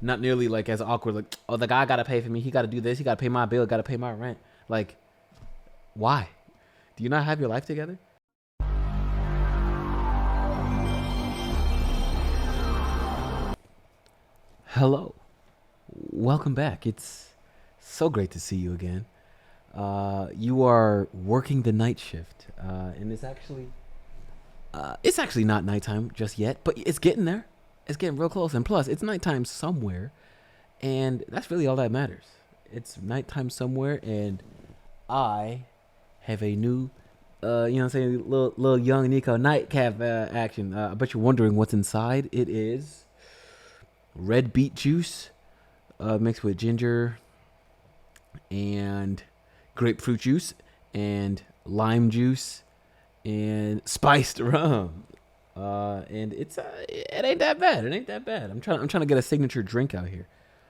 Not nearly like as awkward. Like, oh, the guy gotta pay for me. He gotta do this. He gotta pay my bill. Gotta pay my rent. Like, why? Do you not have your life together? Hello, welcome back. It's so great to see you again. You are working the night shift, and it's actually not nighttime just yet, but it's getting there. It's getting real close, and plus, it's nighttime somewhere, and that's really all that matters. It's nighttime somewhere, and I have a new, you know what I'm saying, little young Nico nightcap action. I bet you're wondering what's inside. It is red beet juice mixed with ginger and grapefruit juice and lime juice and spiced rum. And it ain't that bad. It ain't that bad. I'm trying to get a signature drink out here.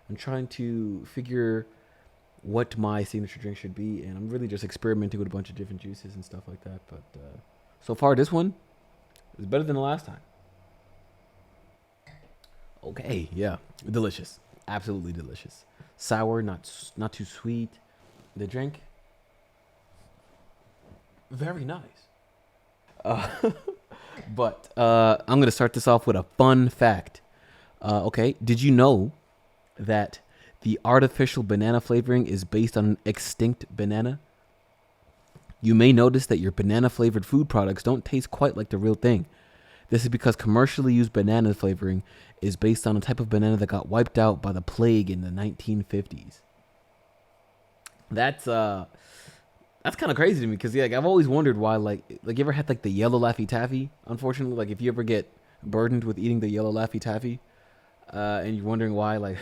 I'm trying to figure what my signature drink should be, and I'm really just experimenting with a bunch of different juices and stuff like that. But so far, this one is better than the last time. Okay, yeah, delicious, absolutely delicious. Sour, not too sweet. The drink, very nice. Uh, but I'm gonna start this off with a fun fact. Okay, did you know that the artificial banana flavoring is based on an extinct banana? You may notice that your banana flavored food products don't taste quite like the real thing. This is because commercially used banana flavoring is based on a type of banana that got wiped out by the plague in the 1950s. That's kind of crazy to me because like I've always wondered why like you ever had like the yellow Laffy Taffy? Unfortunately, like if you ever get burdened with eating the yellow Laffy Taffy, and you're wondering why like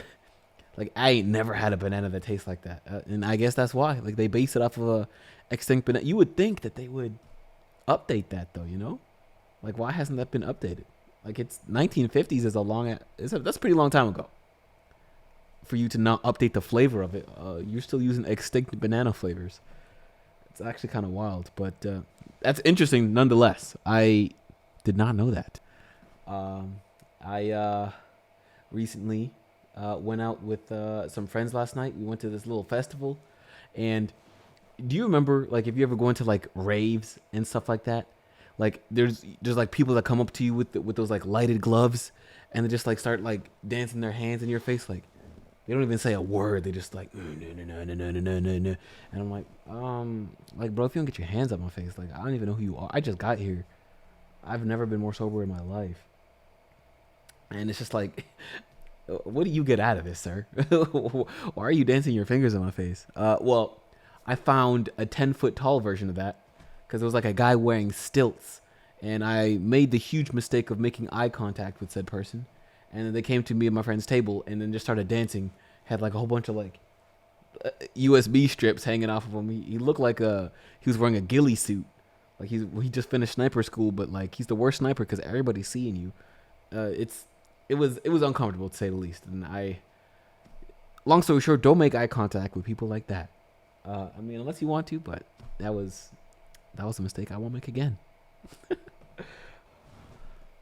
I ain't never had a banana that tastes like that, and I guess that's why like they base it off of a extinct banana. You would think that they would update that though, you know? Like why hasn't that been updated? Like it's 1950s is that's a pretty long time ago. For you to not update the flavor of it, you're still using extinct banana flavors. It's actually kind of wild, but that's interesting nonetheless. I did not know that. I recently went out with some friends last night. We went to this little festival, and do you remember like if you ever go into like raves and stuff like that? Like there's like people that come up to you with those like lighted gloves, and they just like start like dancing their hands in your face like they don't even say a word. They just like no no no no no no no no. And I'm like bro, if you don't get your hands up my face, like I don't even know who you are. I just got here. I've never been more sober in my life, and it's just like, what do you get out of this, sir? Why are you dancing your fingers in my face? Well, I found a 10-foot tall version of that because it was like a guy wearing stilts, and I made the huge mistake of making eye contact with said person, and then they came to me at my friend's table and then just started dancing. Had like a whole bunch of like USB strips hanging off of him. He looked like he was wearing a ghillie suit. Like he just finished sniper school, but like he's the worst sniper because everybody's seeing you. It was uncomfortable to say the least. And long story short, don't make eye contact with people like that. I mean, unless you want to, but that was a mistake I won't make again.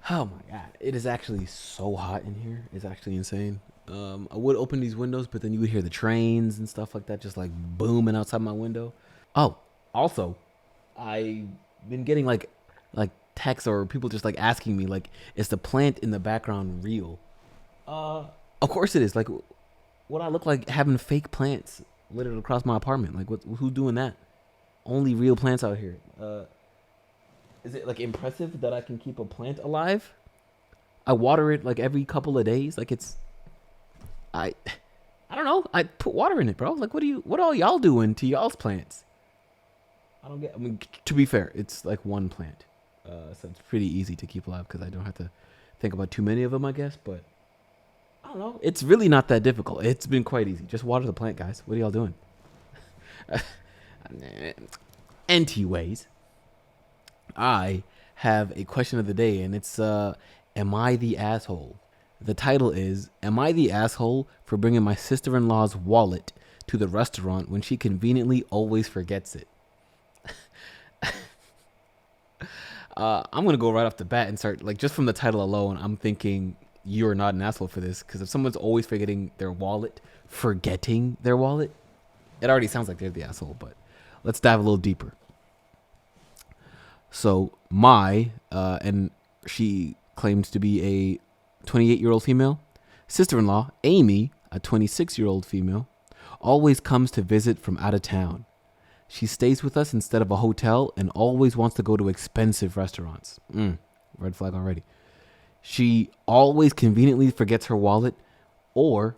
Oh my god, it is actually so hot in here. It's actually insane. I would open these windows, but then you would hear the trains and stuff like that just like booming outside my window. Oh, also, I've been getting like texts or people just like asking me like, is the plant in the background real? Of course it is. Like, what I look like having fake plants littered across my apartment? Like, who's doing that? Only real plants out here. Is it like impressive that I can keep a plant alive? I water it like every couple of days. Like I don't know. I put water in it, bro. Like what all y'all doing to y'all's plants? I don't get. I mean, to be fair, it's like one plant, so it's pretty easy to keep alive because I don't have to think about too many of them, I guess. But I don't know. It's really not that difficult. It's been quite easy. Just water the plant, guys. What are y'all doing? Anyways, I have a question of the day, and it's am I the asshole? The title is, am I the asshole for bringing my sister-in-law's wallet to the restaurant when she conveniently always forgets it? I'm going to go right off the bat and start, like, just from the title alone, I'm thinking you're not an asshole for this, because if someone's always forgetting their wallet, it already sounds like they're the asshole. But let's dive a little deeper. So and she claims to be a 28-year-old female sister-in-law, Amy, a 26-year-old female, always comes to visit from out of town. She stays with us instead of a hotel and always wants to go to expensive restaurants. Red flag already. She always conveniently forgets her wallet or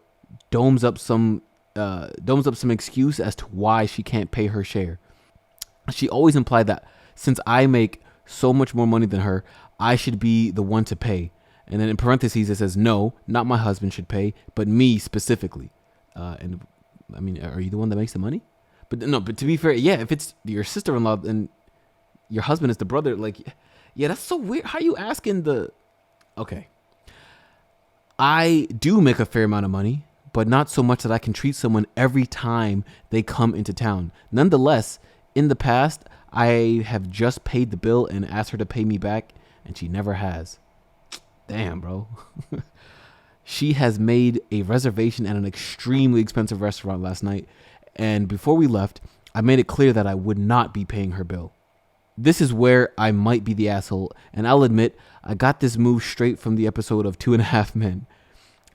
domes up some excuse as to why she can't pay her share. She always implied that since I make so much more money than her, I should be the one to pay. And then in parentheses, it says, no, not my husband should pay, but me specifically. And I mean, are you the one that makes the money? But no, but to be fair, yeah, if it's your sister-in-law and your husband is the brother, like, yeah, that's so weird. How are you asking okay. I do make a fair amount of money, but not so much that I can treat someone every time they come into town. Nonetheless, in the past, I have just paid the bill and asked her to pay me back, and she never has. Damn, bro. She has made a reservation at an extremely expensive restaurant last night, and before we left, I made it clear that I would not be paying her bill. This is where I might be the asshole, and I'll admit I got this move straight from the episode of 2.5 Men.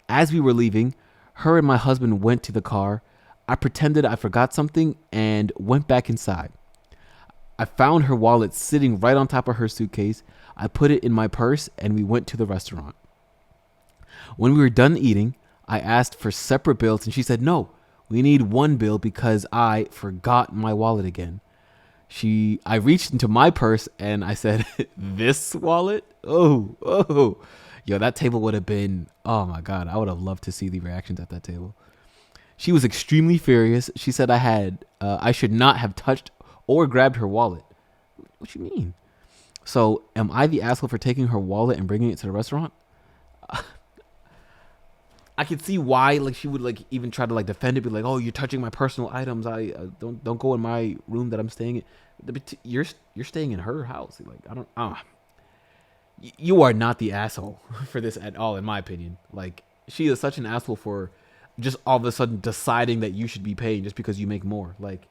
As we were leaving, her and my husband went to the car. I pretended I forgot something and went back inside. I found her wallet sitting right on top of her suitcase. I put it in my purse and we went to the restaurant. When we were done eating, I asked for separate bills and she said, no, we need one bill because I forgot my wallet again. I reached into my purse and I said, this wallet? Oh. Yo, that table would have been, oh my God, I would have loved to see the reactions at that table. She was extremely furious. She said I should not have touched or grabbed her wallet. What you mean? So am I the asshole for taking her wallet and bringing it to the restaurant? I could see why, like, she would like even try to like defend it, be like, "Oh, you're touching my personal items. I don't go in my room that I'm staying in." But you're staying in her house. Like, I don't. You are not the asshole for this at all, in my opinion. Like, she is such an asshole for just all of a sudden deciding that you should be paying just because you make more. Like,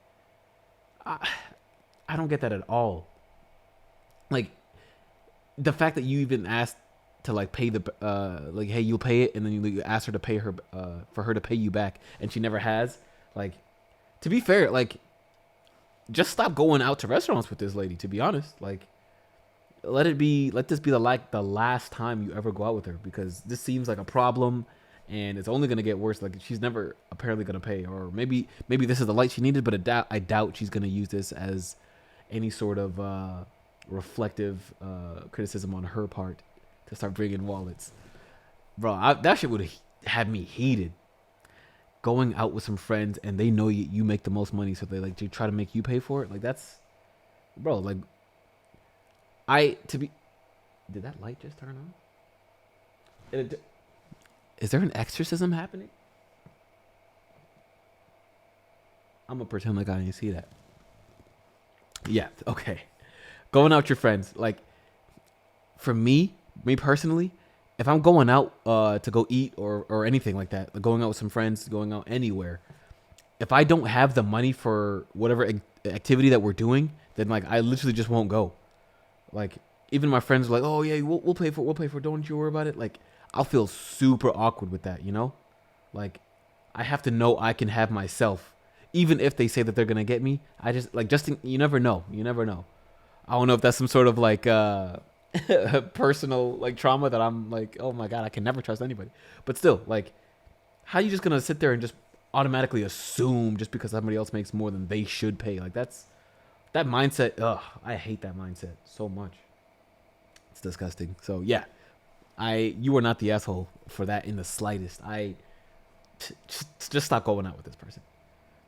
I don't get that at all. Like, the fact that you even asked to like pay the like, hey, you'll pay it, and then you ask her to pay her for her to pay you back, and she never has. Like, to be fair, like, just stop going out to restaurants with this lady. To be honest, like, let this be the last time you ever go out with her, because this seems like a problem, and it's only gonna get worse. Like, she's never apparently gonna pay, or maybe this is the light she needed, but I doubt she's gonna use this as any sort of reflective criticism on her part to start bringing wallets. Bro, that shit would have had me heated. Going out with some friends and they know you make the most money, so they try to make you pay for it. Like, that's, bro, like, did that light just turn on? Is there an exorcism happening? I'm gonna pretend like I didn't see that. Yeah, okay. Going out with your friends, like, for me personally, if I'm going out to go eat or anything like that, like going out with some friends, going out anywhere, if I don't have the money for whatever activity that we're doing, then like I literally just won't go. Like, even my friends are like, "Oh yeah, we'll pay for it. Don't you worry about it." Like, I'll feel super awkward with that, you know? Like, I have to know I can have myself, even if they say that they're gonna get me. I just like you never know. You never know. I don't know if that's some sort of like personal like trauma that I'm like, oh my God, I can never trust anybody. But still, like, how are you just gonna sit there and just automatically assume just because somebody else makes more than they should pay? Like, that mindset. Ugh, I hate that mindset so much. It's disgusting. So yeah, you are not the asshole for that in the slightest. Just stop going out with this person.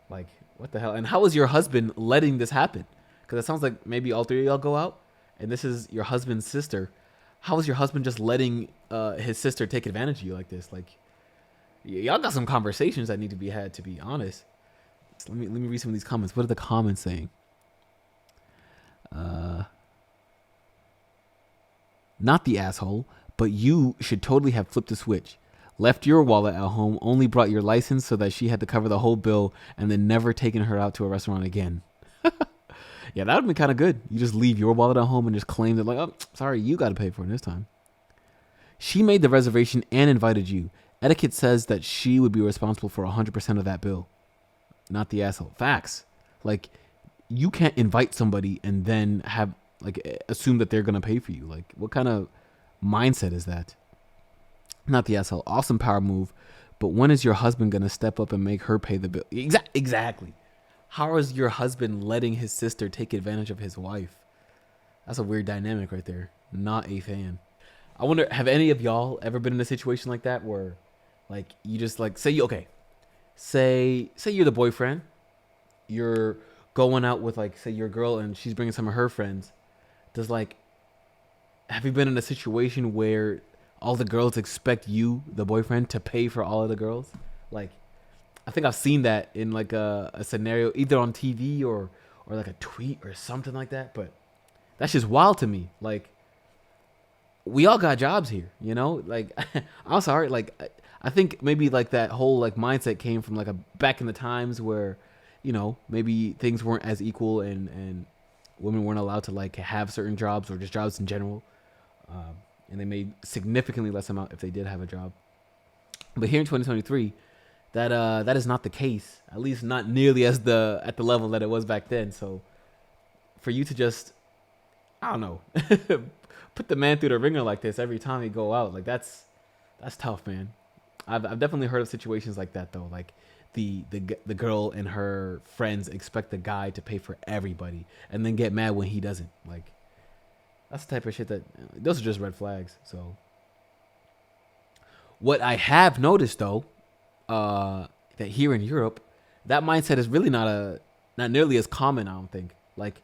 Like, what the hell? And how is your husband letting this happen? Because it sounds like maybe all three of y'all go out, and this is your husband's sister. How is your husband just letting his sister take advantage of you like this? Like, y'all got some conversations that need to be had, to be honest. So let me read some of these comments. What are the comments saying? Not the asshole, But you should totally have flipped the switch. Left your wallet at home, only brought your license so that she had to cover the whole bill, and then never taken her out to a restaurant again. Yeah, that would be kind of good. You just leave your wallet at home and just claim that, like, oh, sorry, you got to pay for it this time. She made the reservation and invited you. Etiquette says that she would be responsible for 100% of that bill, not the asshole. Facts. Like, you can't invite somebody and then have, like, assume that they're going to pay for you. Like, what kind of mindset is that? Not the asshole. Awesome power move. But when is your husband going to step up and make her pay the bill? Exactly. How is your husband letting his sister take advantage of his wife? That's a weird dynamic right there. Not a fan. I wonder, have any of y'all ever been in a situation like that where, like, you just, like, say you're the boyfriend, you're going out with, like, say your girl and she's bringing some of her friends. Have you been in a situation where all the girls expect you, the boyfriend, to pay for all of the girls? Like, I think I've seen that in, like, a scenario either on TV or like a tweet or something like that. But that's just wild to me. Like, we all got jobs here, you know? Like, I'm sorry. Like, I think maybe, like, that whole, like, mindset came from, like, a back in the times where, you know, maybe things weren't as equal and women weren't allowed to, like, have certain jobs or just jobs in general. And they made significantly less amount if they did have a job. But here in 2023, that is not the case. At least not nearly at the level that it was back then. So for you to just, I don't know, put the man through the ringer like this every time you go out, like, that's tough, man. I've definitely heard of situations like that though. Like, the girl and her friends expect the guy to pay for everybody and then get mad when he doesn't. Like, that's the type of shit those are just red flags. So what I have noticed though, that here in Europe, that mindset is really not nearly as common, I don't think. Like,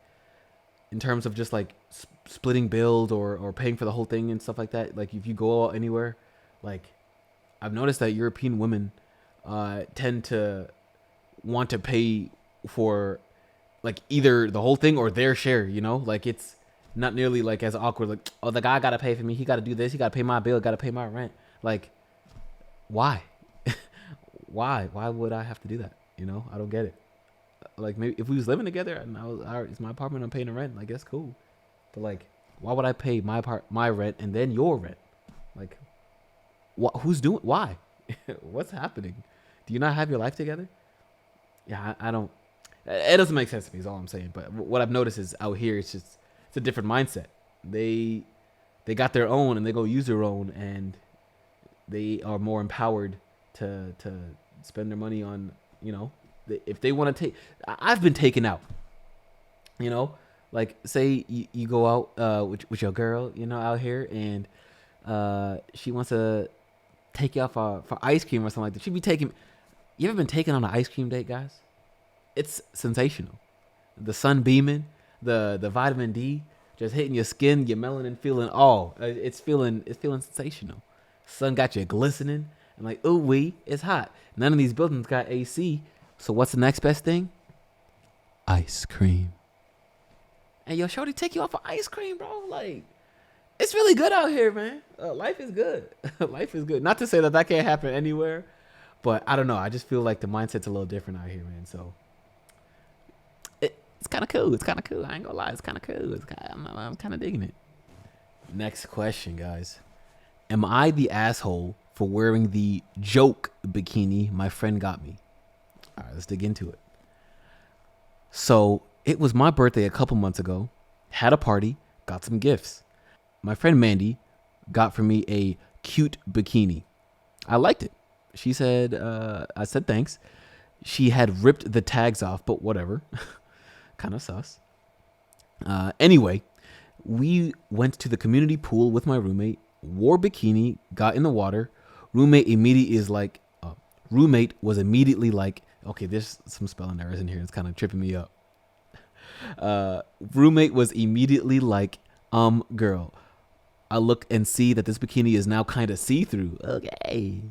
in terms of just, like, splitting bills or paying for the whole thing and stuff like that. Like, if you go out anywhere, like, I've noticed that European women tend to want to pay for, like, either the whole thing or their share, you know? Like, it's not nearly, like, as awkward. Like, oh, the guy got to pay for me. He got to do this. He got to pay my bill. Got to pay my rent. Like, why? Why would I have to do that? You know, I don't get it. Like, maybe if we was living together and it's my apartment, I'm paying the rent, like, that's cool. But, like, why would I pay my rent and then your rent? Like, who's doing, why? What's happening? Do you not have your life together? Yeah, I don't, it doesn't make sense to me is all I'm saying. But what I've noticed is out here, it's a different mindset. They got their own and they go use their own, and they are more empowered to spend their money on, you know, if they want to take. I've been taken out, you know, like, say you go out with your girl, you know, out here, and she wants to take you out for ice cream or something like that. She'd be taking. You ever been taken on an ice cream date, guys? It's sensational. The sun beaming, the vitamin D just hitting your skin, your melanin feeling it's feeling sensational. Sun got you glistening and like, ooh wee, it's hot. None of these buildings got AC. So what's the next best thing? Ice cream. And yo, shorty, take you out for ice cream, bro. Like, it's really good out here, man. Life is good. Life is good. Not to say that can't happen anywhere, but I don't know. I just feel like the mindset's a little different out here, man. So it's kind of cool. It's kind of cool. I ain't gonna lie. It's kind of cool. I'm kind of digging it. Next question, guys. Am I the asshole for wearing the joke bikini my friend got me? All right, let's dig into it. So it was my birthday a couple months ago. Had a party, got some gifts. My friend Mandy got for me a cute bikini. I liked it. She said, I said thanks. She had ripped the tags off, but whatever. Kind of sus. Anyway, we went to the community pool with my roommate, wore bikini, got in the water. Roommate was immediately like, okay, there's some spelling errors in here. It's kind of tripping me up. Roommate was immediately like, girl, I look and see that this bikini is now kind of see-through. Okay.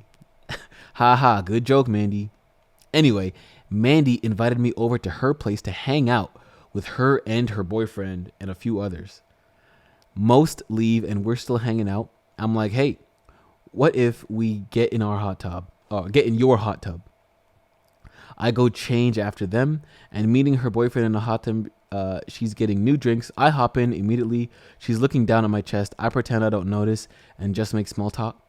Haha, good joke, Mandy. Anyway, Mandy invited me over to her place to hang out with her and her boyfriend and a few others. Most leave and we're still hanging out. I'm like, hey, what if we get in our hot tub? Or get in your hot tub. I go change after them, and meeting her boyfriend in the hot tub. She's getting new drinks. I hop in immediately. She's looking down at my chest. I pretend I don't notice and just make small talk.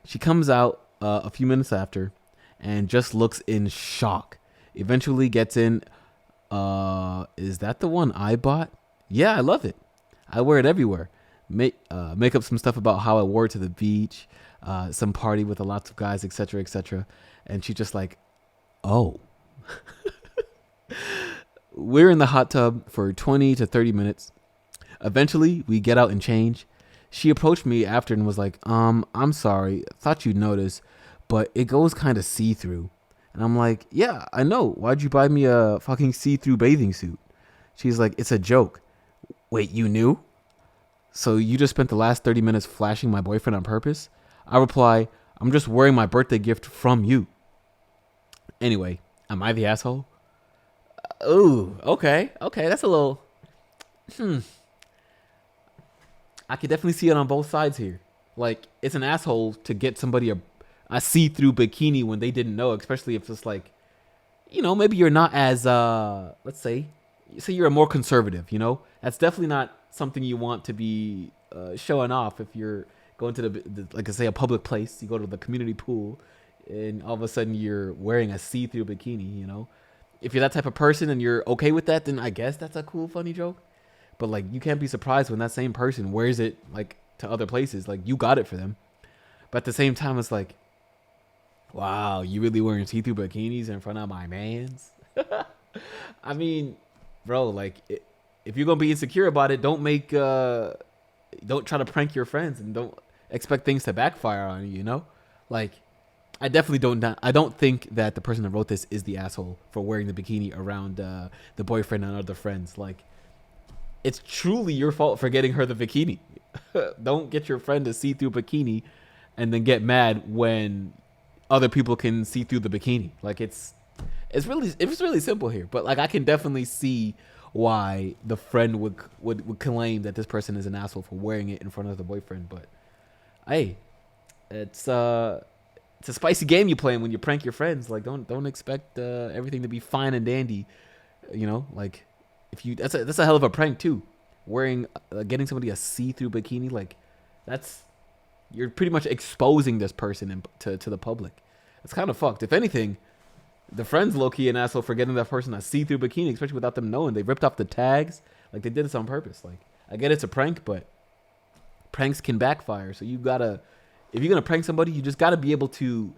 She comes out a few minutes after and just looks in shock. Eventually gets in. Is that the one I bought? Yeah, I love it. I wear it everywhere. Make up some stuff about how I wore it to the beach, some party with a lots of guys, etc., etc. And she's just like, oh. We're in the hot tub for 20 to 30 minutes. Eventually, we get out and change. She approached me after and was like, I'm sorry. Thought you'd notice, but it goes kind of see-through. And I'm like, yeah, I know. Why'd you buy me a fucking see-through bathing suit? She's like, it's a joke. Wait, you knew? So you just spent the last 30 minutes flashing my boyfriend on purpose? I reply, I'm just wearing my birthday gift from you. Anyway, am I the asshole? Ooh, okay. Okay, that's a little... I could definitely see it on both sides here. Like, it's an asshole to get somebody a see-through bikini when they didn't know, especially if it's like, maybe you're not as, let's say you're a more conservative, That's definitely not something you want to be showing off if you're going to like I say, a public place. You go to the community pool and all of a sudden you're wearing a see-through bikini, If you're that type of person and you're okay with that, then I guess that's a cool, funny joke. But like, you can't be surprised when that same person wears it like to other places. Like, you got it for them. But at the same time, it's like, wow, you really wearing see-through bikinis in front of my mans? I mean, bro, like, if you're gonna be insecure about it, don't try to prank your friends and don't expect things to backfire on you. Like, I definitely don't think that the person that wrote this is the asshole for wearing the bikini around the boyfriend and other friends. Like, it's truly your fault for getting her the bikini. Don't get your friend a see-through bikini and then get mad when other people can see through the bikini. Like, it's really simple here. But like, I can definitely see why the friend would claim that this person is an asshole for wearing it in front of the boyfriend. But hey, it's a spicy game you playing when you prank your friends. Like, don't expect everything to be fine and dandy. Like, if you that's a hell of a prank too. Getting somebody a see-through bikini, like, you're pretty much exposing this person to the public. It's kind of fucked. If anything, the friend's low-key an asshole for getting that person a see-through bikini, especially without them knowing. They ripped off the tags. Like, they did this on purpose. Like, I get it's a prank, but pranks can backfire. So if you're gonna prank somebody, you just gotta be able to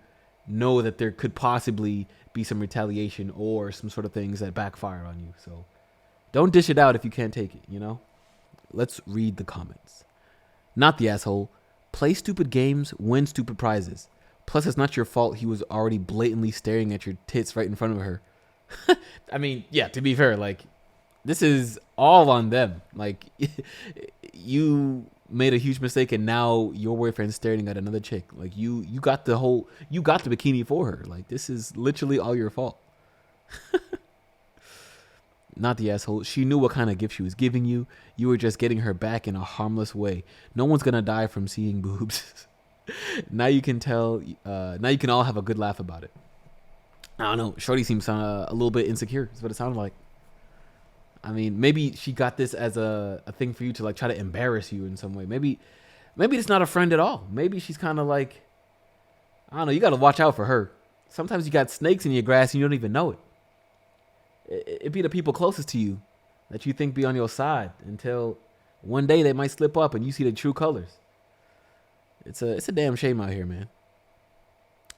know that there could possibly be some retaliation or some sort of things that backfire on you. So don't dish it out if you can't take it. Let's read the comments. Not the asshole. Play stupid games, win stupid prizes. Plus, it's not your fault he was already blatantly staring at your tits right in front of her. I mean, yeah, to be fair, like, this is all on them. Like, you made a huge mistake and now your boyfriend's staring at another chick. Like, you got the bikini for her. Like, this is literally all your fault. Not the asshole. She knew what kind of gift she was giving you. You were just getting her back in a harmless way. No one's gonna die from seeing boobs. Now you can tell. Now you can all have a good laugh about it. I don't know. Shorty seems a little bit insecure. That's what it sounded like. I mean, maybe she got this as a thing for you to like try to embarrass you in some way. Maybe it's not a friend at all. Maybe she's kind of like, I don't know. You got to watch out for her. Sometimes you got snakes in your grass and you don't even know it. It be the people closest to you that you think be on your side until one day they might slip up and you see the true colors. It's a damn shame out here, man.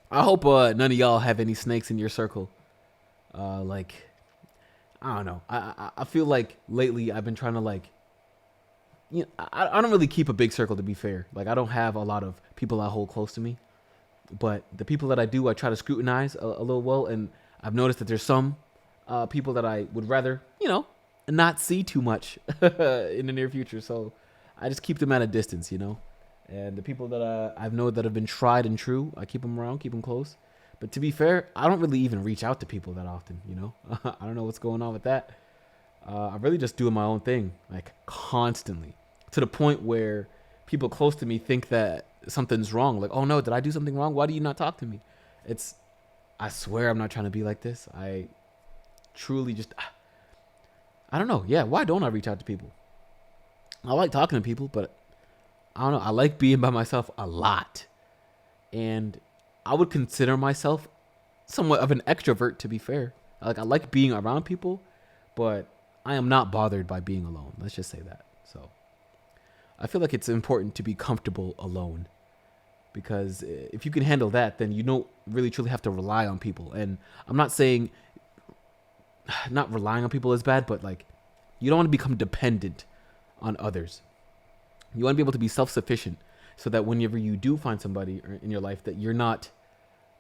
I hope none of y'all have any snakes in your circle. Like, I don't know. I feel like lately I've been trying to like, I don't really keep a big circle, to be fair. Like, I don't have a lot of people I hold close to me, but the people that I do, I try to scrutinize a little well, and I've noticed that there's some people that I would rather, not see too much in the near future. So I just keep them at a distance, And the people that I've known that have been tried and true, I keep them around, keep them close. But to be fair, I don't really even reach out to people that often, I don't know what's going on with that. I'm really just doing my own thing, like, constantly, to the point where people close to me think that something's wrong. Like, oh no, did I do something wrong? Why do you not talk to me? It's, I swear I'm not trying to be like this. I truly just, I don't know. Yeah, why don't I reach out to people? I like talking to people, but I don't know. I like being by myself a lot. And I would consider myself somewhat of an extrovert, to be fair. Like, I like being around people, but I am not bothered by being alone. Let's just say that. So I feel like it's important to be comfortable alone, because if you can handle that, then you don't really truly have to rely on people. And I'm not saying not relying on people is bad, but like, you don't want to become dependent on others. You want to be able to be self-sufficient, so that whenever you do find somebody in your life, that you're not,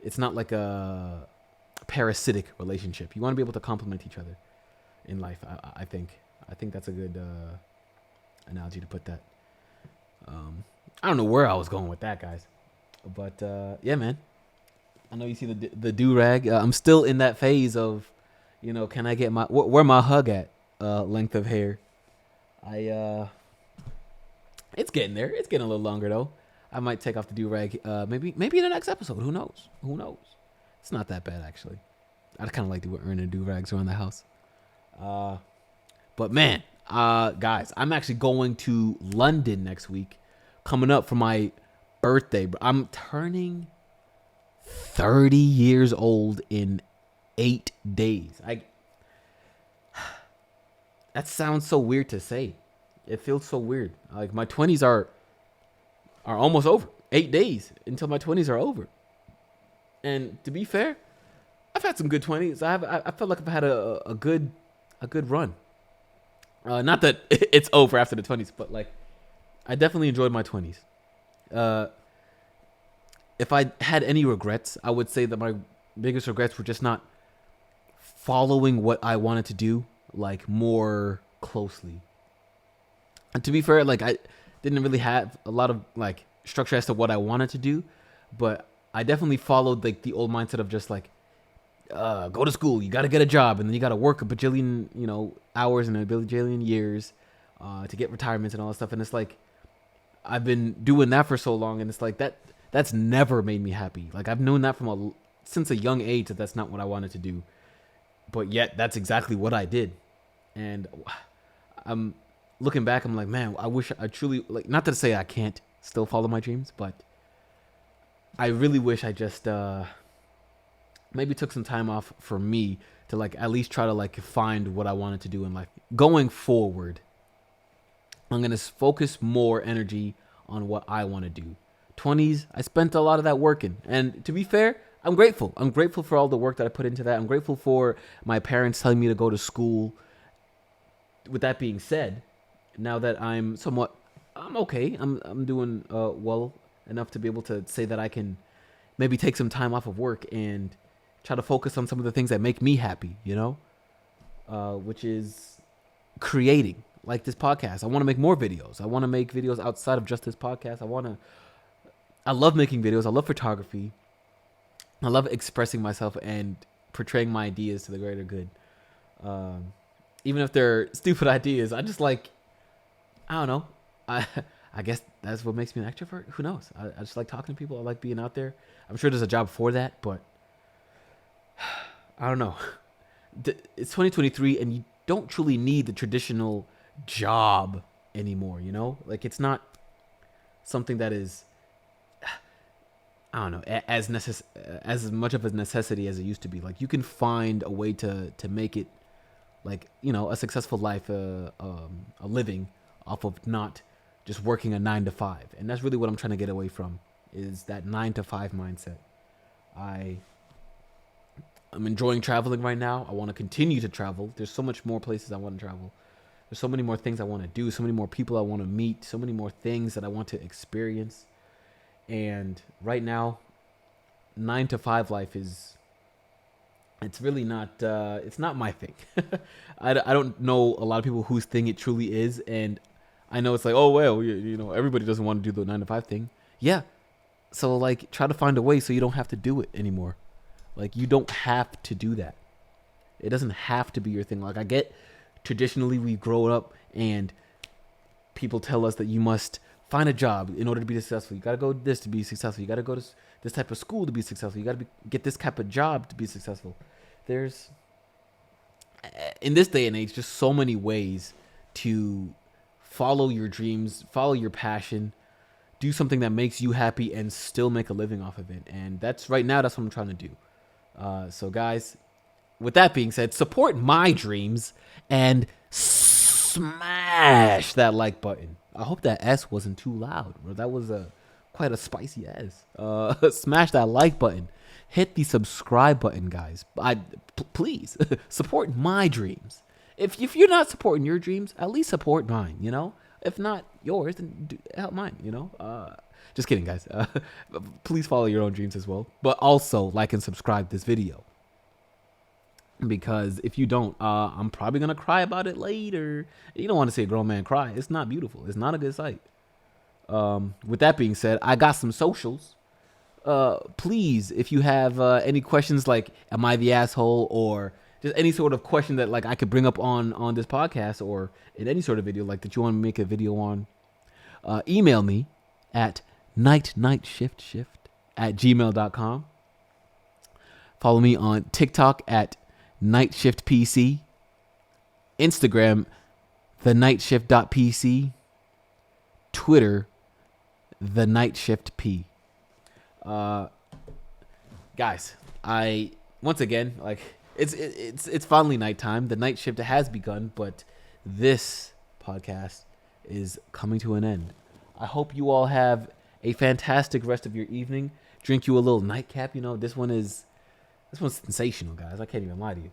it's not like a parasitic relationship. You want to be able to complement each other in life. I think that's a good analogy to put that. I don't know where I was going with that, guys, but yeah, man. I know you see the do rag. I'm still in that phase of, can I get my where my hug at length of hair. It's getting there. It's getting a little longer though. I might take off the do rag. Maybe in the next episode. Who knows? It's not that bad actually. I kind of like to wear do rags around the house. But man, guys, I'm actually going to London next week, coming up for my birthday. I'm turning 30 years old in 8 days. That sounds so weird to say. It feels so weird. Like, my 20s are almost over. 8 days until my 20s are over. And to be fair, I've had some good 20s. I felt like I've had a good run. Not that it's over after the 20s, but like, I definitely enjoyed my 20s. If I had any regrets, I would say that my biggest regrets were just not following what I wanted to do, like, more closely. And to be fair, like, I didn't really have a lot of like structure as to what I wanted to do, but I definitely followed like the old mindset of just like, go to school, you got to get a job, and then you got to work a bajillion, hours and a bajillion years to get retirements and all that stuff. And it's like, I've been doing that for so long, and it's like that's never made me happy. Like, I've known that since a young age that that's not what I wanted to do, but yet that's exactly what I did. And I'm looking back, I'm like, man, I wish I truly, like, not to say I can't still follow my dreams, but I really wish I just maybe took some time off for me to like at least try to like find what I wanted to do in life. Going forward, I'm going to focus more energy on what I want to do. 20s, I spent a lot of that working. And to be fair, I'm grateful. I'm grateful for all the work that I put into that. I'm grateful for my parents telling me to go to school. With that being said, now that I'm okay. I'm doing well enough to be able to say that I can maybe take some time off of work and try to focus on some of the things that make me happy, which is creating, like this podcast. I want to make more videos. I want to make videos outside of just this podcast. I love making videos. I love photography. I love expressing myself and portraying my ideas to the greater good. Even if they're stupid ideas, I just like, I don't know. I guess that's what makes me an extrovert. Who knows? I just like talking to people. I like being out there. I'm sure there's a job for that, but I don't know. It's 2023, and you don't truly need the traditional job anymore, Like, it's not something that is, I don't know, as much of a necessity as it used to be. Like, you can find a way to make it, like, a successful life, a living off of not just working a 9 to 5. And that's really what I'm trying to get away from, is that 9 to 5 mindset. I'm enjoying traveling right now. I want to continue to travel. There's so much more places I want to travel. There's so many more things I want to do, so many more people I want to meet, so many more things that I want to experience. And right now, 9 to 5 life it's really not, it's not my thing. I don't know a lot of people whose thing it truly is. And I know it's like, oh, well, everybody doesn't want to do the 9 to 5 thing. Yeah. So, like, try to find a way so you don't have to do it anymore. Like, you don't have to do that. It doesn't have to be your thing. Like, I get traditionally we've grown up and people tell us that you must find a job in order to be successful. You got to go this to be successful. You got to go to this type of school to be successful. You got to get this type of job to be successful. There's, in this day and age, just so many ways to follow your dreams, follow your passion, do something that makes you happy, and still make a living off of it. And that's right now, that's what I'm trying to do. So guys, with that being said, support my dreams and smash that like button. I hope that S wasn't too loud, or that was quite a spicy S. Smash that like button. Hit the subscribe button, guys. Please support my dreams. If you're not supporting your dreams, at least support mine. You know, if not yours, then help mine. You know, just kidding, guys. Please follow your own dreams as well, but also like and subscribe this video. Because if you don't, I'm probably gonna cry about it later. You don't want to see a grown man cry. It's not beautiful. It's not a good sight. With that being said, I got some socials. Please, if you have any questions, like am I the asshole, or just any sort of question that like I could bring up on this podcast or in any sort of video like that you want to make a video on, email me at nightshift@gmail.com. Follow me on TikTok at nightshiftpc, Instagram thenightshift.pc, Twitter thenightshiftp. Guys, I once again, like, it's finally nighttime. The night shift has begun, but this podcast is coming to an end. I hope you all have a fantastic rest of your evening. Drink you a little nightcap. You know, this one's sensational, guys. I can't even lie to you.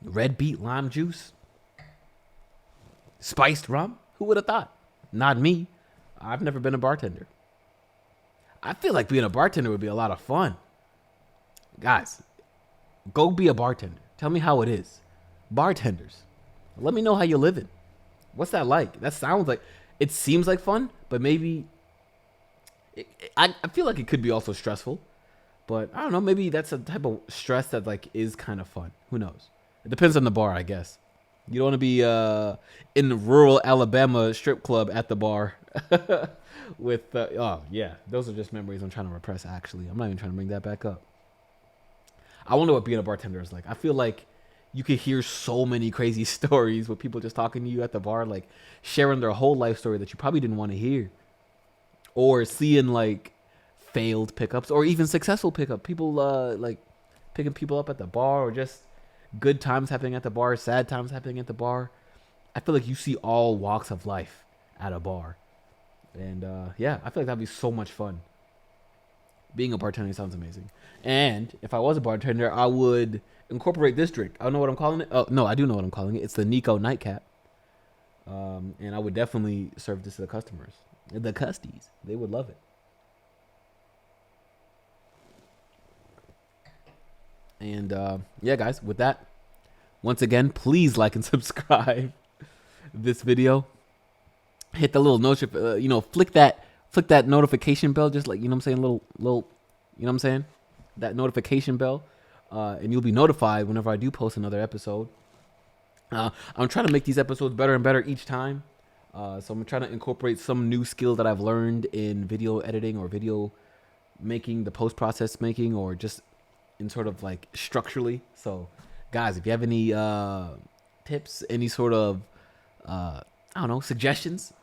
Red beet lime juice, spiced rum. Who would have thought? Not me. I've never been a bartender. I feel like being a bartender would be a lot of fun. Guys, go be a bartender. Tell me how it is. Bartenders, let me know how you're living. What's that like? That sounds like, it seems like fun, but maybe I feel like it could be also stressful. But I don't know, maybe that's a type of stress that like is kind of fun. Who knows? It depends on the bar, I guess. You don't want to be in the rural Alabama strip club at the bar with oh yeah, those are just memories I'm trying to repress. Actually, I'm not even trying to bring that back up. I wonder what being a bartender is like. I feel like you could hear so many crazy stories with people just talking to you at the bar, like sharing their whole life story that you probably didn't want to hear, or seeing like failed pickups or even successful pickup. People like picking people up at the bar, or just good times happening at the bar, sad times happening at the bar. I feel like you see all walks of life at a bar. And yeah, I feel like that'd be so much fun. Being a bartender sounds amazing. And if I was a bartender, I would incorporate this drink. I don't know what I'm calling it. Oh, no, I do know what I'm calling it. It's the Nico Nightcap. And I would definitely serve this to the customers. The custies. They would love it. And yeah, guys, with that, once again, please like and subscribe this video. Hit the little notification, flick that notification bell, just like, you know what I'm saying, little, you know what I'm saying, that notification bell, and you'll be notified whenever I do post another episode. I'm trying to make these episodes better and better each time. So I'm trying to incorporate some new skill that I've learned in video editing or video making, the post-process making, or just in sort of like structurally. So guys, if you have any tips, any sort of I don't know, suggestions,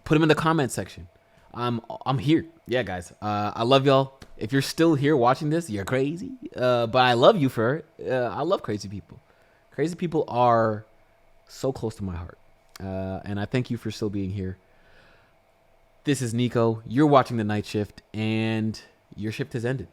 put them in the comment section. I'm here. Yeah, guys, I love y'all. If you're still here watching this, you're crazy, but I love you for it. I love crazy people. Crazy people are so close to my heart, and I thank you for still being here. This is Nico. You're watching The Night Shift, and your shift has ended.